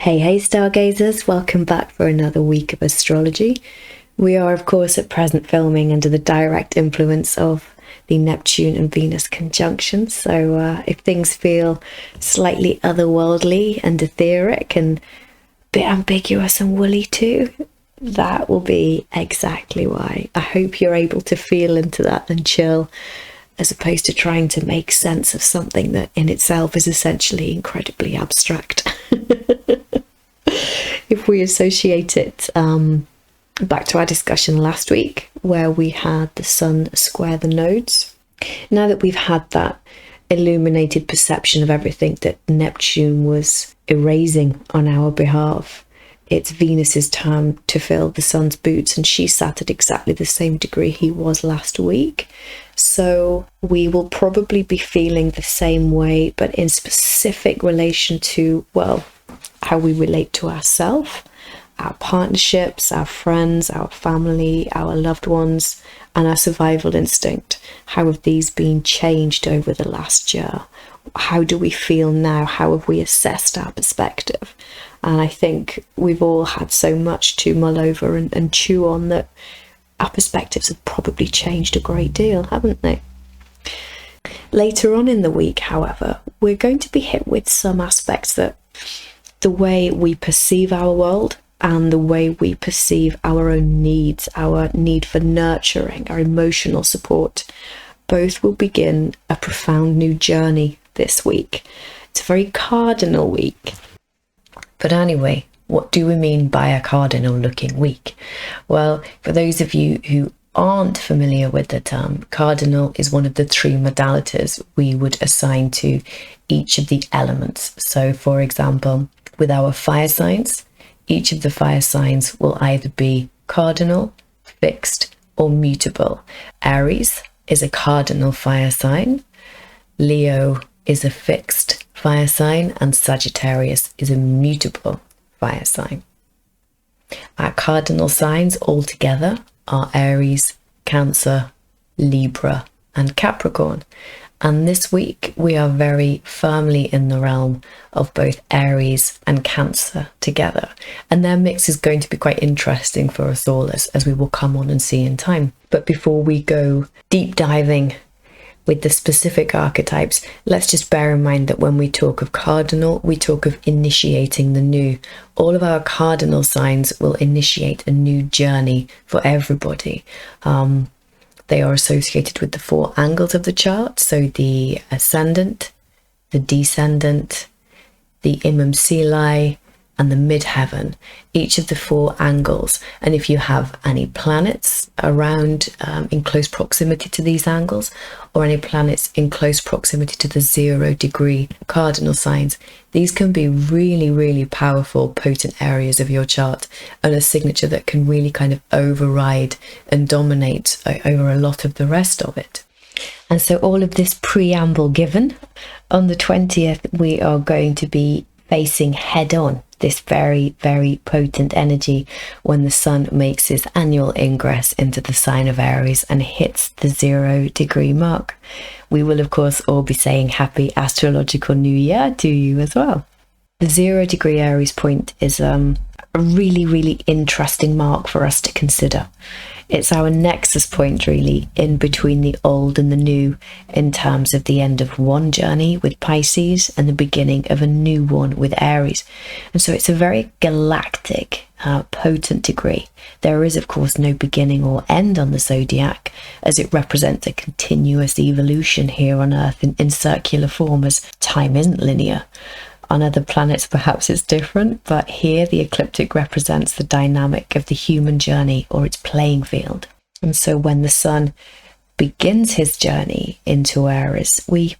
Hey stargazers, welcome back for another week of astrology. We are of course at present filming under the direct influence of the Neptune and Venus conjunction, so if things feel slightly otherworldly and etheric and a bit ambiguous and woolly too, that will be exactly why. I hope you're able to feel into that and chill, as opposed to trying to make sense of something that in itself is essentially incredibly abstract. If we associate it back to our discussion last week, where we had the sun square the nodes, now that we've had that illuminated perception of everything that Neptune was erasing on our behalf, it's Venus's time to fill the sun's boots, and she sat at exactly the same degree he was last week. So we will probably be feeling the same way, but in specific relation to, well, how we relate to ourselves, our partnerships, our friends, our family, our loved ones, and our survival instinct. How have these been changed over the last year? How do we feel now? How have we assessed our perspective? And I think we've all had so much to mull over and chew on that our perspectives have probably changed a great deal, haven't they? Later on in the week, however, we're going to be hit with some aspects that the way we perceive our world and the way we perceive our own needs, our need for nurturing, our emotional support, both will begin a profound new journey this week. It's a very cardinal week. But anyway, what do we mean by a cardinal looking week? Well, for those of you who aren't familiar with the term, cardinal is one of the three modalities we would assign to each of the elements. So for example, with our fire signs, each of the fire signs will either be cardinal, fixed, or mutable. Aries is a cardinal fire sign, Leo is a fixed fire sign, and Sagittarius is a mutable fire sign. Our cardinal signs altogether are Aries, Cancer, Libra, and Capricorn. And this week we are very firmly in the realm of both Aries and Cancer together. And their mix is going to be quite interesting for us all, as we will come on and see in time. But before we go deep diving with the specific archetypes, let's just bear in mind that when we talk of cardinal, we talk of initiating the new. All of our cardinal signs will initiate a new journey for everybody. They are associated with the four angles of the chart, so the ascendant, the descendant, the imum celi, and the midheaven, each of the four angles. And if you have any planets around in close proximity to these angles, or any planets in close proximity to the 0 degree cardinal signs, these can be really, really powerful, potent areas of your chart, and a signature that can really kind of override and dominate over a lot of the rest of it. And so all of this preamble given, on the 20th, we are going to be facing head on this very, very potent energy when the sun makes his annual ingress into the sign of Aries and hits the 0 degree mark. We will of course all be saying happy astrological new year to you as well. The 0 degree Aries point is a really, really interesting mark for us to consider. It's our nexus point really in between the old and the new, in terms of the end of one journey with Pisces and the beginning of a new one with Aries. And so it's a very galactic, potent degree. There is of course no beginning or end on the zodiac, as it represents a continuous evolution here on Earth in circular form, as time isn't linear. On other planets perhaps it's different, but here the ecliptic represents the dynamic of the human journey, or its playing field. And so when the sun begins his journey into Aries, we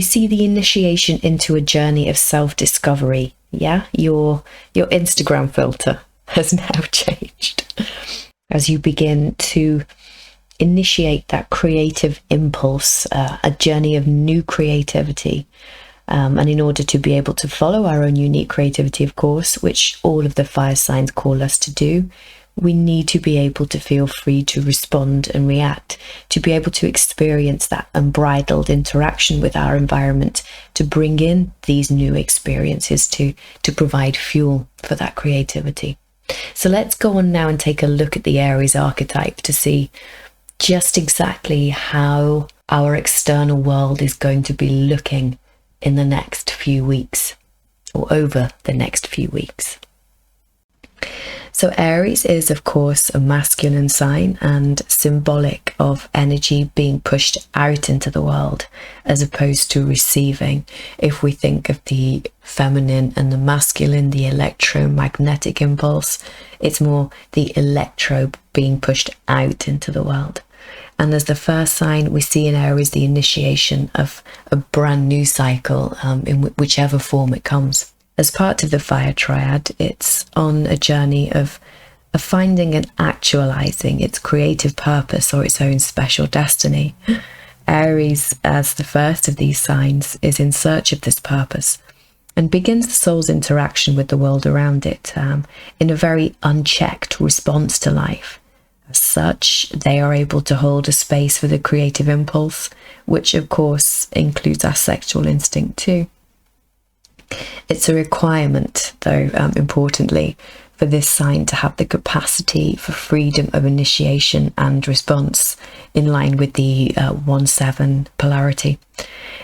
see the initiation into a journey of self-discovery. Yeah, your Instagram filter has now changed as you begin to initiate that creative impulse, a journey of new creativity. And in order to be able to follow our own unique creativity, of course, which all of the fire signs call us to do, We need to be able to feel free to respond and react, to be able to experience that unbridled interaction with our environment, to bring in these new experiences, to provide fuel for that creativity. So let's go on now and take a look at the Aries archetype to see just exactly how our external world is going to be looking in the next few weeks, or over the next few weeks. So Aries is, of course, a masculine sign and symbolic of energy being pushed out into the world as opposed to receiving. If we think of the feminine and the masculine, the electromagnetic impulse, it's more the electro being pushed out into the world. And as the first sign, we see in Aries the initiation of a brand new cycle in whichever form it comes. As part of the fire triad, it's on a journey of finding and actualizing its creative purpose or its own special destiny. Aries, as the first of these signs, is in search of this purpose and begins the soul's interaction with the world around it in a very unchecked response to life. As such, they are able to hold a space for the creative impulse, which of course includes our sexual instinct too. It's a requirement, though, importantly, for this sign to have the capacity for freedom of initiation and response in line with the 1-7 polarity.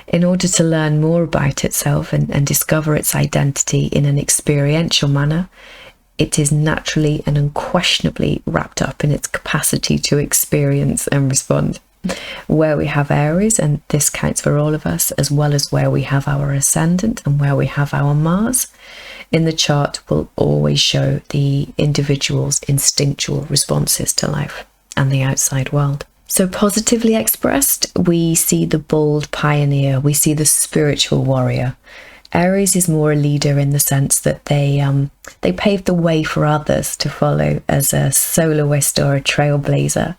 In order to learn more about itself and discover its identity in an experiential manner, it is naturally and unquestionably wrapped up in its capacity to experience and respond. Where we have Aries, and this counts for all of us, as well as where we have our ascendant and where we have our Mars, in the chart will always show the individual's instinctual responses to life and the outside world. So positively expressed, we see the bold pioneer, we see the spiritual warrior. Aries is more a leader in the sense that they pave the way for others to follow as a soloist or a trailblazer.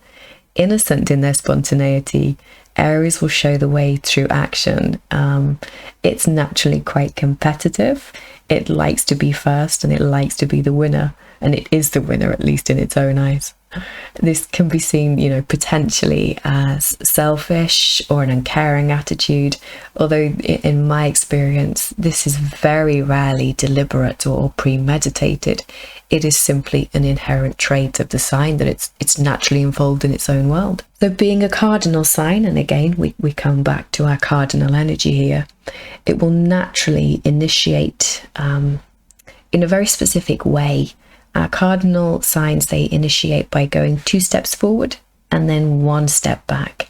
Innocent in their spontaneity, Aries will show the way through action. It's naturally quite competitive. It likes to be first and it likes to be the winner, and it is the winner, at least in its own eyes. This can be seen, potentially as selfish or an uncaring attitude, although in my experience, this is very rarely deliberate or premeditated. It is simply an inherent trait of the sign that it's naturally involved in its own world. So being a cardinal sign, and again, we come back to our cardinal energy here, it will naturally initiate in a very specific way. Our cardinal signs, they initiate by going 2 steps forward and then 1 step back.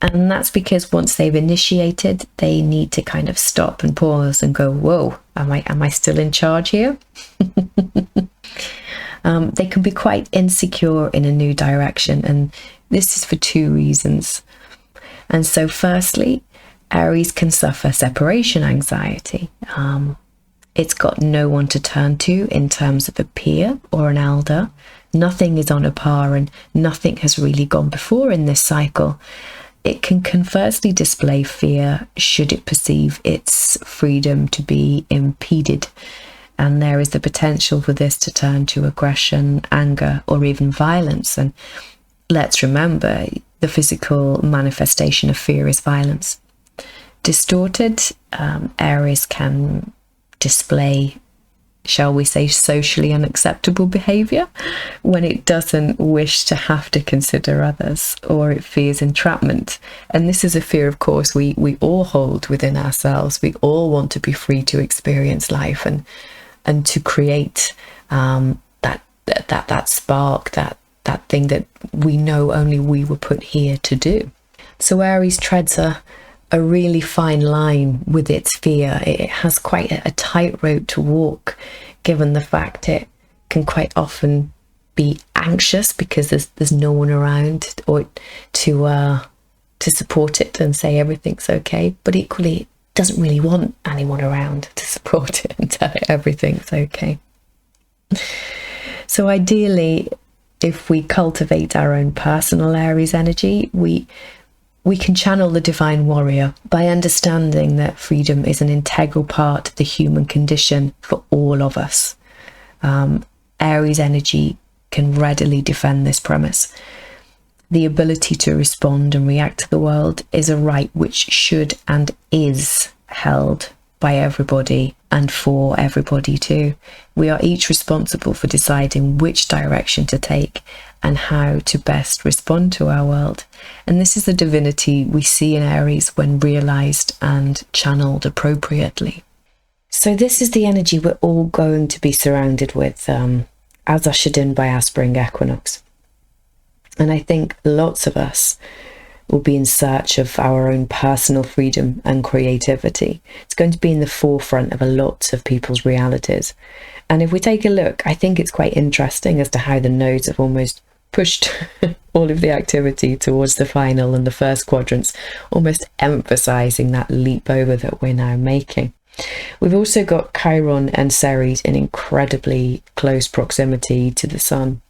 And that's because once they've initiated, they need to kind of stop and pause and go, whoa, am I still in charge here? They can be quite insecure in a new direction, and this is for 2 reasons. And so firstly, Aries can suffer separation anxiety. It's got no one to turn to in terms of a peer or an elder. Nothing is on a par and nothing has really gone before in this cycle. It can conversely display fear should it perceive its freedom to be impeded. And there is the potential for this to turn to aggression, anger, or even violence. And let's remember, the physical manifestation of fear is violence. Distorted, Aries can display, shall we say, socially unacceptable behaviour when it doesn't wish to have to consider others, or it fears entrapment. And this is a fear, of course, we all hold within ourselves. We all want to be free to experience life and to create that spark, that thing that we know only we were put here to do. So Aries treads a really fine line with its fear. It has quite a tightrope to walk, given the fact it can quite often be anxious because there's no one around or to support it and say everything's okay, but equally it doesn't really want anyone around to support it and tell it everything's okay. So ideally, if we cultivate our own personal Aries energy, we can channel the divine warrior by understanding that freedom is an integral part of the human condition for all of us. Aries energy can readily defend this premise. The ability to respond and react to the world is a right which should and is held by everybody and for everybody too. We are each responsible for deciding which direction to take and how to best respond to our world. And this is the divinity we see in Aries when realized and channeled appropriately. So this is the energy we're all going to be surrounded with, as ushered in by our spring equinox. And I think lots of us will be in search of our own personal freedom and creativity. It's going to be in the forefront of a lot of people's realities. And if we take a look, I think it's quite interesting as to how the nodes have almost pushed all of the activity towards the final and the first quadrants, almost emphasizing that leap over that we're now making. We've also got Chiron and Ceres in incredibly close proximity to the sun.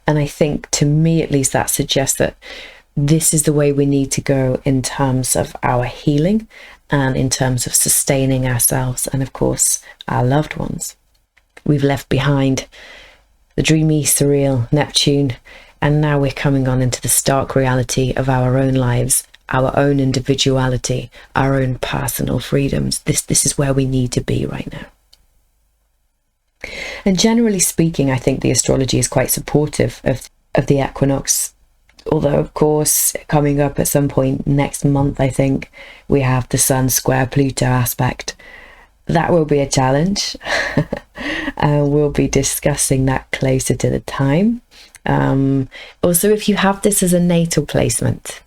And I think, to me at least, that suggests that this is the way we need to go in terms of our healing and in terms of sustaining ourselves and, of course, our loved ones. We've left behind the dreamy, surreal Neptune, and now we're coming on into the stark reality of our own lives, our own individuality, our own personal freedoms. This is where we need to be right now. And generally speaking, I think the astrology is quite supportive of the equinox. Although, of course, coming up at some point next month, I think, we have the Sun square Pluto aspect. That will be a challenge. We'll be discussing that closer to the time. Also, if you have this as a natal placement,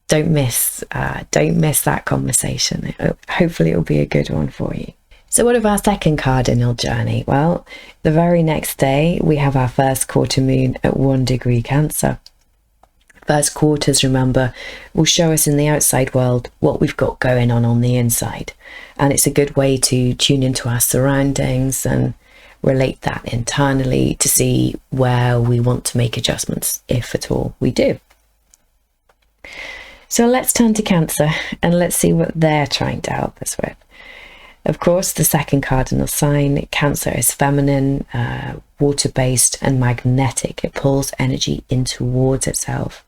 don't miss that conversation. Hopefully it'll be a good one for you. So what of our second cardinal journey? Well, the very next day, we have our first quarter moon at 1 degree Cancer. First quarters, remember, will show us in the outside world what we've got going on the inside. And it's a good way to tune into our surroundings and relate that internally to see where we want to make adjustments, if at all we do. So let's turn to Cancer and let's see what they're trying to help us with. Of course, the second cardinal sign, Cancer, is feminine, water-based and magnetic. It pulls energy in towards itself.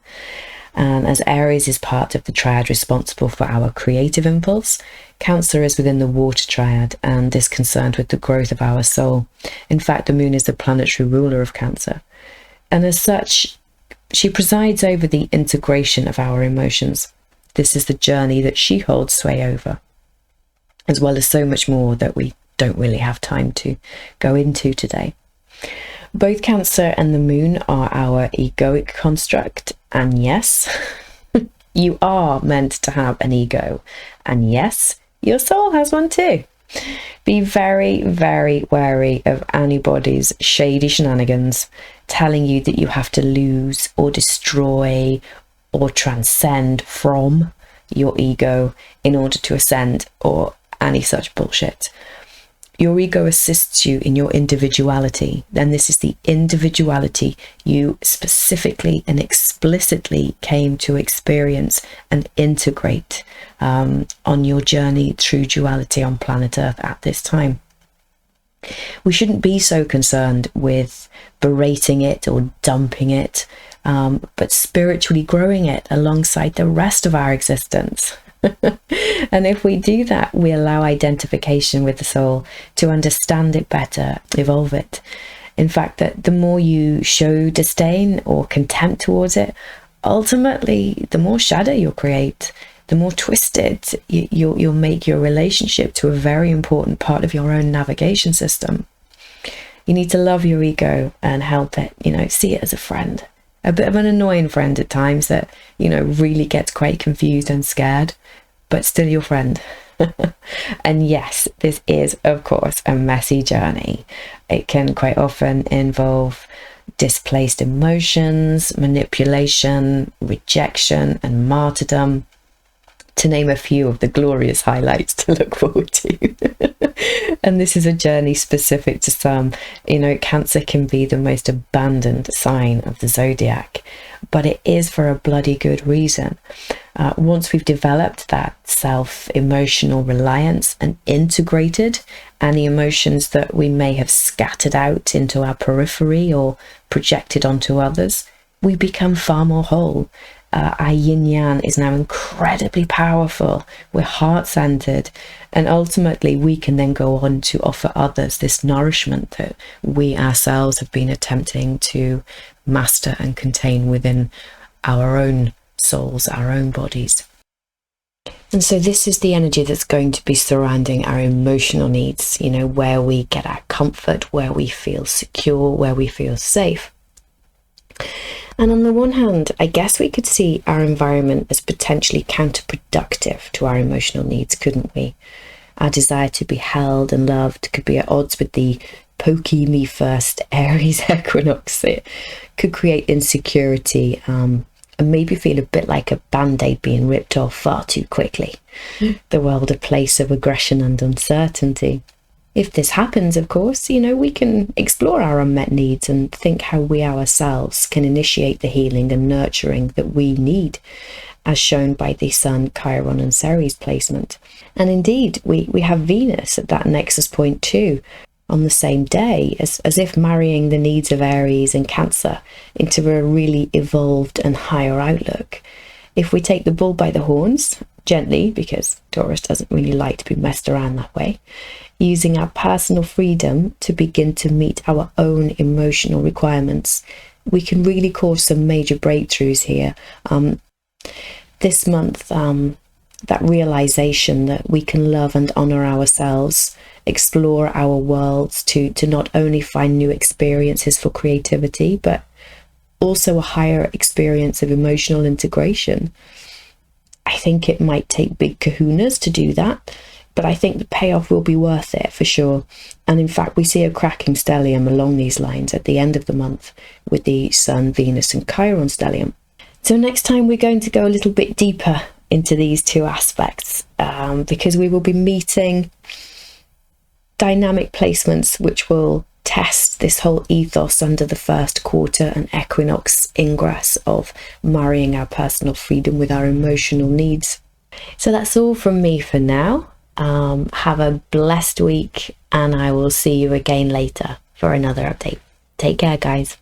And as Aries is part of the triad responsible for our creative impulse, Cancer is within the water triad and is concerned with the growth of our soul. In fact, the moon is the planetary ruler of Cancer. And as such, she presides over the integration of our emotions. This is the journey that she holds sway over, as well as so much more that we don't really have time to go into today. Both Cancer and the moon are our egoic construct, and yes, you are meant to have an ego, and yes, your soul has one too. Be very, very wary of anybody's shady shenanigans telling you that you have to lose or destroy or transcend from your ego in order to ascend, or any such bullshit. Your ego assists you in your individuality. Then this is the individuality you specifically and explicitly came to experience and integrate on your journey through duality on planet Earth at this time. We shouldn't be so concerned with berating it or dumping it, but spiritually growing it alongside the rest of our existence. And if we do that, we allow identification with the soul to understand it better, evolve it. In fact, that the more you show disdain or contempt towards it, ultimately, the more shadow you'll create, the more twisted you'll make your relationship to a very important part of your own navigation system. You need to love your ego and help it, see it as a friend. A bit of an annoying friend at times that, really gets quite confused and scared, but still your friend. And yes, this is, of course, a messy journey. It can quite often involve displaced emotions, manipulation, rejection, and martyrdom. to name a few of the glorious highlights to look forward to. And this is a journey specific to some. Cancer can be the most abandoned sign of the zodiac, but it is for a bloody good reason. Once we've developed that self-emotional reliance and integrated any emotions that we may have scattered out into our periphery or projected onto others, we become far more whole. Our yin-yang is now incredibly powerful. We're heart-centered, and ultimately we can then go on to offer others this nourishment that we ourselves have been attempting to master and contain within our own souls, our own bodies. And so this is the energy that's going to be surrounding our emotional needs, where we get our comfort, where we feel secure, where we feel safe. And on the one hand, I guess we could see our environment as potentially counterproductive to our emotional needs, couldn't we? Our desire to be held and loved could be at odds with the pokey me first Aries equinox. It could create insecurity and maybe feel a bit like a band-aid being ripped off far too quickly. The world a place of aggression and uncertainty. If this happens, of course, we can explore our unmet needs and think how we ourselves can initiate the healing and nurturing that we need, as shown by the Sun, Chiron and Ceres placement. And indeed, we have Venus at that nexus point too, on the same day, as if marrying the needs of Aries and Cancer into a really evolved and higher outlook. If we take the bull by the horns, gently, because Taurus doesn't really like to be messed around that way, using our personal freedom to begin to meet our own emotional requirements, we can really cause some major breakthroughs here. This month, that realization that we can love and honor ourselves, explore our worlds to not only find new experiences for creativity, but also a higher experience of emotional integration. I think it might take big kahunas to do that, but I think the payoff will be worth it for sure. And in fact, we see a cracking stellium along these lines at the end of the month with the Sun, Venus and Chiron stellium. So next time we're going to go a little bit deeper into these two aspects because we will be meeting dynamic placements which will test this whole ethos under the first quarter and equinox ingress of marrying our personal freedom with our emotional needs. So that's all from me for now. Have a blessed week, and I will see you again later for another update. Take care, guys.